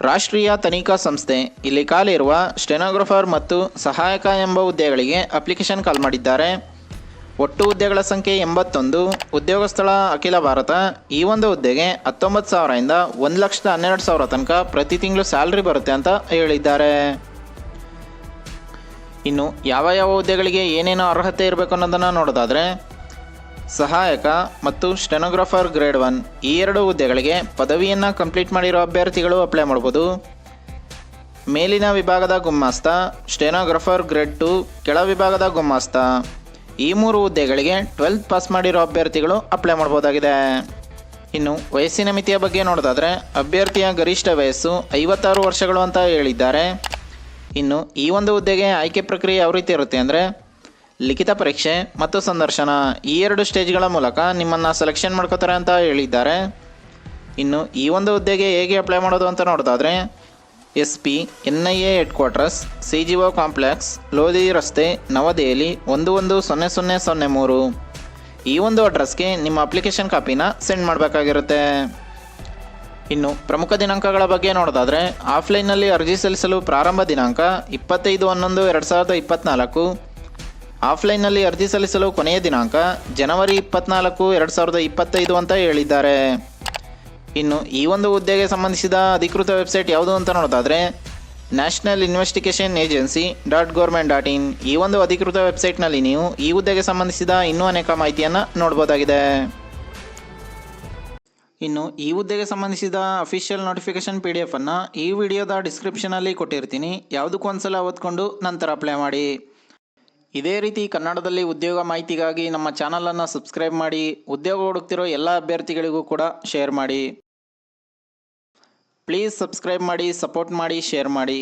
ರಾಷ್ಟ್ರೀಯ ತನಿಖಾ ಸಂಸ್ಥೆ ಇಲ್ಲಿ ಖಾಲಿರುವ ಸ್ಟೆನೋಗ್ರಾಫರ್ ಮತ್ತು ಸಹಾಯಕ ಎಂಬ ಹುದ್ದೆಗಳಿಗೆ ಅಪ್ಲಿಕೇಶನ್ ಕಾಲ್ ಮಾಡಿದ್ದಾರೆ. ಒಟ್ಟು ಹುದ್ದೆಗಳ ಸಂಖ್ಯೆ 81. ಉದ್ಯೋಗ ಸ್ಥಳ ಅಖಿಲ ಭಾರತ. ಈ ಒಂದು ಹುದ್ದೆಗೆ 19,000ರಿಂದ 1,12,000 ತನಕ ಪ್ರತಿ ತಿಂಗಳು ಸ್ಯಾಲ್ರಿ ಬರುತ್ತೆ ಅಂತ ಹೇಳಿದ್ದಾರೆ. ಇನ್ನು ಯಾವ ಹುದ್ದೆಗಳಿಗೆ ಏನೇನು ಅರ್ಹತೆ ಇರಬೇಕು ಅನ್ನೋದನ್ನು ನೋಡೋದಾದರೆ, ಸಹಾಯಕ ಮತ್ತು ಸ್ಟೆನೋಗ್ರಾಫರ್ ಗ್ರೇಡ್ 1 ಈ 2 ಹುದ್ದೆಗಳಿಗೆ ಪದವಿಯನ್ನು ಕಂಪ್ಲೀಟ್ ಮಾಡಿರೋ ಅಭ್ಯರ್ಥಿಗಳು ಅಪ್ಲೈ ಮಾಡ್ಬೋದು. ಮೇಲಿನ ವಿಭಾಗದ ಗುಮಾಸ್ತ ಸ್ಟೆನೋಗ್ರಾಫರ್ ಗ್ರೇಡ್ 2, ಕೆಳ ವಿಭಾಗದ ಗುಮಾಸ್ತ ಈ 3 ಹುದ್ದೆಗಳಿಗೆ 12th ಪಾಸ್ ಮಾಡಿರೋ ಅಭ್ಯರ್ಥಿಗಳು ಅಪ್ಲೈ ಮಾಡ್ಬೋದಾಗಿದೆ. ಇನ್ನು ವಯಸ್ಸಿನ ಮಿತಿಯ ಬಗ್ಗೆ ನೋಡೋದಾದರೆ, ಅಭ್ಯರ್ಥಿಯ ಗರಿಷ್ಠ ವಯಸ್ಸು 56 ವರ್ಷಗಳು ಅಂತ ಹೇಳಿದ್ದಾರೆ. ಇನ್ನು ಈ ಒಂದು ಹುದ್ದೆಗೆ ಆಯ್ಕೆ ಪ್ರಕ್ರಿಯೆ ಯಾವ ರೀತಿ ಇರುತ್ತೆ ಅಂದರೆ, ಲಿಖಿತ ಪರೀಕ್ಷೆ ಮತ್ತು ಸಂದರ್ಶನ ಈ 2 ಸ್ಟೇಜ್ಗಳ ಮೂಲಕ ನಿಮ್ಮನ್ನು ಸೆಲೆಕ್ಷನ್ ಮಾಡ್ಕೋತಾರೆ ಅಂತ ಹೇಳಿದ್ದಾರೆ. ಇನ್ನು ಈ ಒಂದು ಹುದ್ದೆಗೆ ಹೇಗೆ ಅಪ್ಲೈ ಮಾಡೋದು ಅಂತ ನೋಡೋದಾದರೆ, SP NIA head quarters, CGO complex, Lodhi ರಸ್ತೆ, ನವದೆಹಲಿ 110003 ಈ ಒಂದು ಅಡ್ರೆಸ್ಗೆ ನಿಮ್ಮ ಅಪ್ಲಿಕೇಶನ್ ಕಾಪಿನ ಸೆಂಡ್ ಮಾಡಬೇಕಾಗಿರುತ್ತೆ. ಇನ್ನು ಪ್ರಮುಖ ದಿನಾಂಕಗಳ ಬಗ್ಗೆ ನೋಡೋದಾದರೆ, ಆಫ್ಲೈನ್ನಲ್ಲಿ ಅರ್ಜಿ ಸಲ್ಲಿಸಲು ಪ್ರಾರಂಭ ದಿನಾಂಕ 25/11/2024. ಆಫ್ಲೈನ್ನಲ್ಲಿ ಅರ್ಜಿ ಸಲ್ಲಿಸಲು ಕೊನೆಯ ದಿನಾಂಕ ಜನವರಿ 24, 2025 ಅಂತ ಹೇಳಿದ್ದಾರೆ. ಇನ್ನು ಈ ಒಂದು ಹುದ್ದೆಗೆ ಸಂಬಂಧಿಸಿದ ಅಧಿಕೃತ ವೆಬ್ಸೈಟ್ ಯಾವುದು ಅಂತ ನೋಡೋದಾದರೆ, ನ್ಯಾಷನಲ್ ಇನ್ವೆಸ್ಟಿಗೇಷನ್ ಏಜೆನ್ಸಿ .gov.in ಈ ಒಂದು ಅಧಿಕೃತ ವೆಬ್ಸೈಟ್ನಲ್ಲಿ ನೀವು ಈ ಹುದ್ದೆಗೆ ಸಂಬಂಧಿಸಿದ ಇನ್ನೂ ಅನೇಕ ಮಾಹಿತಿಯನ್ನು ನೋಡ್ಬೋದಾಗಿದೆ. ಇನ್ನು ಈ ಹುದ್ದೆಗೆ ಸಂಬಂಧಿಸಿದ ಅಫಿಷಿಯಲ್ ನೋಟಿಫಿಕೇಶನ್ PDF ಅನ್ನು ಈ ವಿಡಿಯೋದ ಡಿಸ್ಕ್ರಿಪ್ಷನಲ್ಲಿ ಕೊಟ್ಟಿರ್ತೀನಿ. ಯಾವುದಕ್ಕೂ ಒಂದ್ಸಲ ಓದ್ಕೊಂಡು ನಂತರ ಅಪ್ಲೈ ಮಾಡಿ. ಇದೇ ರೀತಿ ಕನ್ನಡದಲ್ಲಿ ಉದ್ಯೋಗ ಮಾಹಿತಿಗಾಗಿ ನಮ್ಮ ಚಾನಲನ್ನು ಸಬ್ಸ್ಕ್ರೈಬ್ ಮಾಡಿ. ಉದ್ಯೋಗ ಹುಡುಕ್ತಿರೋ ಎಲ್ಲ ಅಭ್ಯರ್ಥಿಗಳಿಗೂ ಕೂಡ ಶೇರ್ ಮಾಡಿ. ಪ್ಲೀಸ್ ಸಬ್ಸ್ಕ್ರೈಬ್ ಮಾಡಿ, ಸಪೋರ್ಟ್ ಮಾಡಿ, ಶೇರ್ ಮಾಡಿ.